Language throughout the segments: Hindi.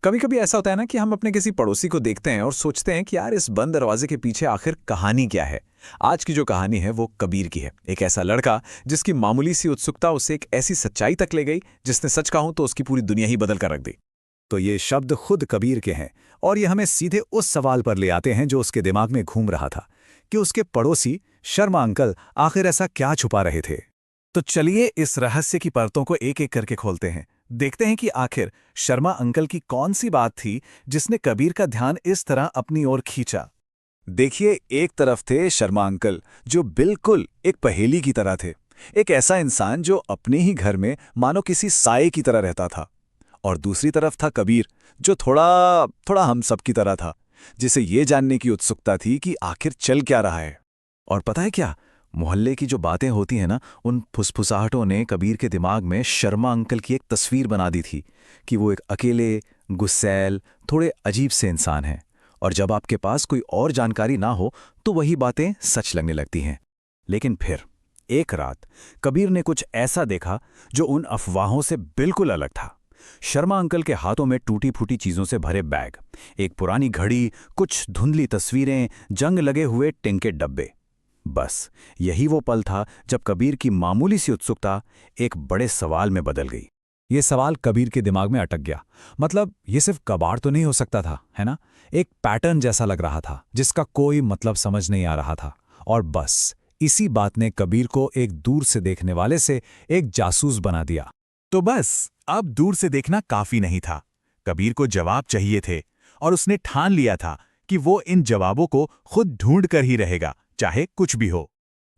कभी कभी ऐसा होता है ना कि हम अपने किसी पड़ोसी को देखते हैं और सोचते हैं कि यार इस बंद दरवाजे के पीछे आखिर कहानी क्या है। आज की जो कहानी है वो कबीर की है। एक ऐसा लड़का जिसकी मामूली सी उत्सुकता उसे एक ऐसी सच्चाई तक ले गई जिसने सच कहूं तो उसकी पूरी दुनिया ही बदल कर रख दी। तो ये शब्द खुद कबीर के हैं और ये हमें सीधे उस सवाल पर ले आते हैं जो उसके दिमाग में घूम रहा था कि उसके पड़ोसी शर्मा अंकल आखिर ऐसा क्या छुपा रहे थे। तो चलिए इस रहस्य की परतों को एक एक करके खोलते हैं। देखते हैं कि आखिर शर्मा अंकल की कौन सी बात थी जिसने कबीर का ध्यान इस तरह अपनी ओर खींचा। देखिए, एक तरफ थे शर्मा अंकल जो बिल्कुल एक पहेली की तरह थे, एक ऐसा इंसान जो अपने ही घर में मानो किसी साये की तरह रहता था। और दूसरी तरफ था कबीर जो थोड़ा थोड़ा हम सब की तरह था, जिसे ये जानने की उत्सुकता थी कि आखिर चल क्या रहा है। और पता है क्या, मोहल्ले की जो बातें होती हैं ना, उन फुसफुसाहटों ने कबीर के दिमाग में शर्मा अंकल की एक तस्वीर बना दी थी कि वो एक अकेले, गुस्सैल, थोड़े अजीब से इंसान हैं। और जब आपके पास कोई और जानकारी ना हो तो वही बातें सच लगने लगती हैं। लेकिन फिर एक रात कबीर ने कुछ ऐसा देखा जो उन अफवाहों से बिल्कुल अलग था। शर्मा अंकल के हाथों में टूटी फूटी चीजों से भरे बैग, एक पुरानी घड़ी, कुछ धुंधली तस्वीरें, जंग लगे हुए टिन के डब्बे। बस यही वो पल था जब कबीर की मामूली सी उत्सुकता एक बड़े सवाल में बदल गई। ये सवाल कबीर के दिमाग में अटक गया। मतलब ये सिर्फ कबाड़ तो नहीं हो सकता था, है ना? एक पैटर्न जैसा लग रहा था जिसका कोई मतलब समझ नहीं आ रहा था। और बस इसी बात ने कबीर को एक दूर से देखने वाले से एक जासूस बना दिया। तो बस अब दूर से देखना काफी नहीं था। कबीर को जवाब चाहिए थे और उसने ठान लिया था कि वो इन जवाबों को खुद ढूंढ कर ही रहेगा, चाहे कुछ भी हो।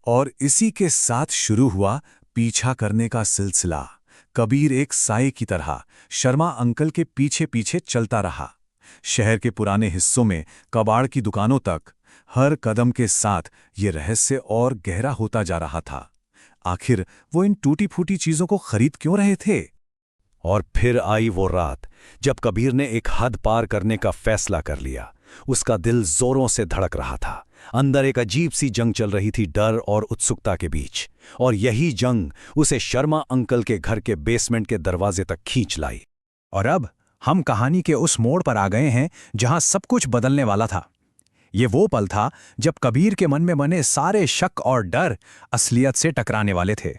और इसी के साथ शुरू हुआ पीछा करने का सिलसिला। कबीर एक साये की तरह शर्मा अंकल के पीछे पीछे चलता रहा। शहर के पुराने हिस्सों में कबाड़ की दुकानों तक, हर कदम के साथ ये रहस्य और गहरा होता जा रहा था। आखिर वो इन टूटी फूटी चीजों को खरीद क्यों रहे थे? और फिर आई वो रात जब कबीर ने एक हद पार करने का फैसला कर लिया। उसका दिल जोरों से धड़क रहा था। अंदर एक अजीब सी जंग चल रही थी, डर और उत्सुकता के बीच। और यही जंग उसे शर्मा अंकल के घर के बेसमेंट के दरवाजे तक खींच लाई। और अब हम कहानी के उस मोड़ पर आ गए हैं जहां सब कुछ बदलने वाला था। ये वो पल था जब कबीर के मन में बने सारे शक और डर असलियत से टकराने वाले थे।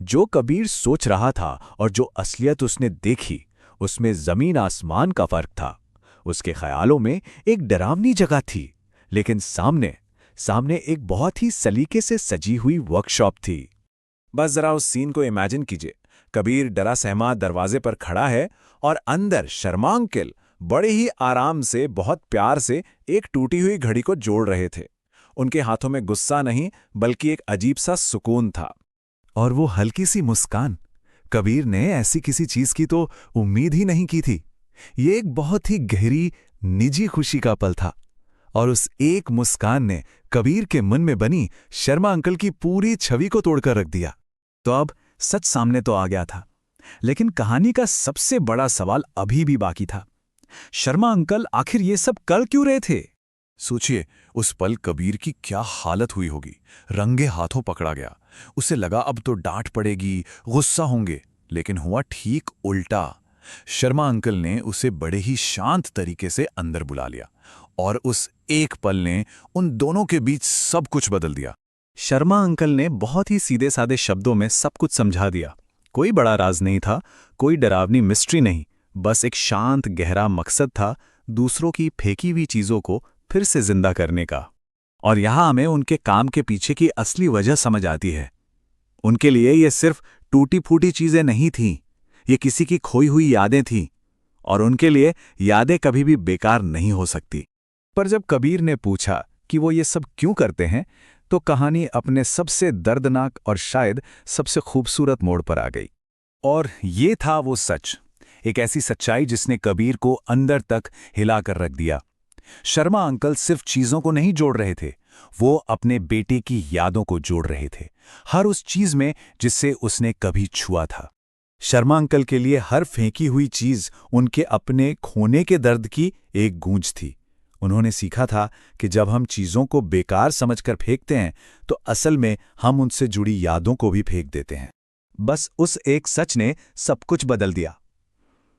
जो कबीर सोच रहा था और जो असलियत उसने देखी, उसमें जमीन आसमान का फर्क था। उसके ख्यालों में एक डरावनी जगह थी, लेकिन सामने एक बहुत ही सलीके से सजी हुई वर्कशॉप थी। बस जरा उस सीन को इमेजिन कीजिए। कबीर डरा सहमा दरवाजे पर खड़ा है और अंदर शर्मा अंकल बड़े ही आराम से, बहुत प्यार से एक टूटी हुई घड़ी को जोड़ रहे थे। उनके हाथों में गुस्सा नहीं बल्कि एक अजीब सा सुकून था। और वो हल्की सी मुस्कान, कबीर ने ऐसी किसी चीज की तो उम्मीद ही नहीं की थी। ये एक बहुत ही गहरी, निजी खुशी का पल था। और उस एक मुस्कान ने कबीर के मन में बनी शर्मा अंकल की पूरी छवि को तोड़कर रख दिया। तो अब सच सामने तो आ गया था, लेकिन कहानी का सबसे बड़ा सवाल अभी भी बाकी था। शर्मा अंकल आखिर ये सब कर क्यों रहे थे? सोचिए, उस पल कबीर की क्या हालत हुई होगी। रंगे हाथों पकड़ा गया। उसे लगा अब तो डांट पड़ेगी, गुस्सा होंगे, लेकिन हुआ ठीक उल्टा। शर्मा अंकल ने उसे बड़े ही शांत तरीके से अंदर बुला लिया और उस एक पल ने उन दोनों के बीच सब कुछ बदल दिया। शर्मा अंकल ने बहुत ही सीधे सादे शब्दों में सब कुछ समझा दिया। कोई बड़ा राज नहीं था, कोई डरावनी मिस्ट्री नहीं, बस एक शांत गहरा मकसद था, दूसरों की फेंकी हुई चीजों को फिर से जिंदा करने का। और यहां हमें उनके काम के पीछे की असली वजह समझ आती है। उनके लिए ये सिर्फ टूटी फूटी चीजें नहीं थीं, ये किसी की खोई हुई यादें थीं। और उनके लिए यादें कभी भी बेकार नहीं हो सकती। पर जब कबीर ने पूछा कि वो ये सब क्यों करते हैं, तो कहानी अपने सबसे दर्दनाक और शायद सबसे खूबसूरत मोड़ पर आ गई। और ये था वो सच, एक ऐसी सच्चाई जिसने कबीर को अंदर तक हिलाकर रख दिया। शर्मा अंकल सिर्फ चीजों को नहीं जोड़ रहे थे, वो अपने बेटे की यादों को जोड़ रहे थे, हर उस चीज में जिससे उसने कभी छुआ था। शर्मा अंकल के लिए हर फेंकी हुई चीज उनके अपने खोने के दर्द की एक गूंज थी। उन्होंने सीखा था कि जब हम चीजों को बेकार समझकर फेंकते हैं तो असल में हम उनसे जुड़ी यादों को भी फेंक देते हैं। बस उस एक सच ने सब कुछ बदल दिया।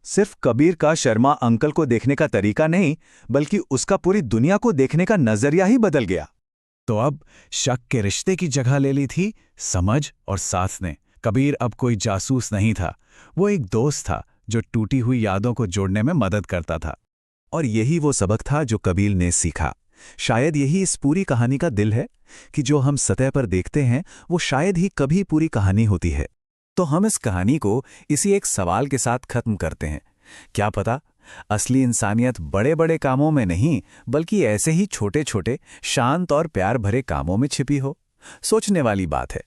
सिर्फ कबीर का शर्मा अंकल को देखने का तरीका नहीं, बल्कि उसका पूरी दुनिया को देखने का नजरिया ही बदल गया। तो अब शक के रिश्ते की जगह ले ली थी समझ और साथ ने। कबीर अब कोई जासूस नहीं था, वो एक दोस्त था जो टूटी हुई यादों को जोड़ने में मदद करता था। और यही वो सबक था जो कबीर ने सीखा। शायद यही इस पूरी कहानी का दिल है कि जो हम सतह पर देखते हैं वो शायद ही कभी पूरी कहानी होती है। तो हम इस कहानी को इसी एक सवाल के साथ खत्म करते हैं। क्या पता असली इंसानियत बड़े बड़े कामों में नहीं, बल्कि ऐसे ही छोटे छोटे शांत और प्यार भरे कामों में छिपी हो। सोचने वाली बात है।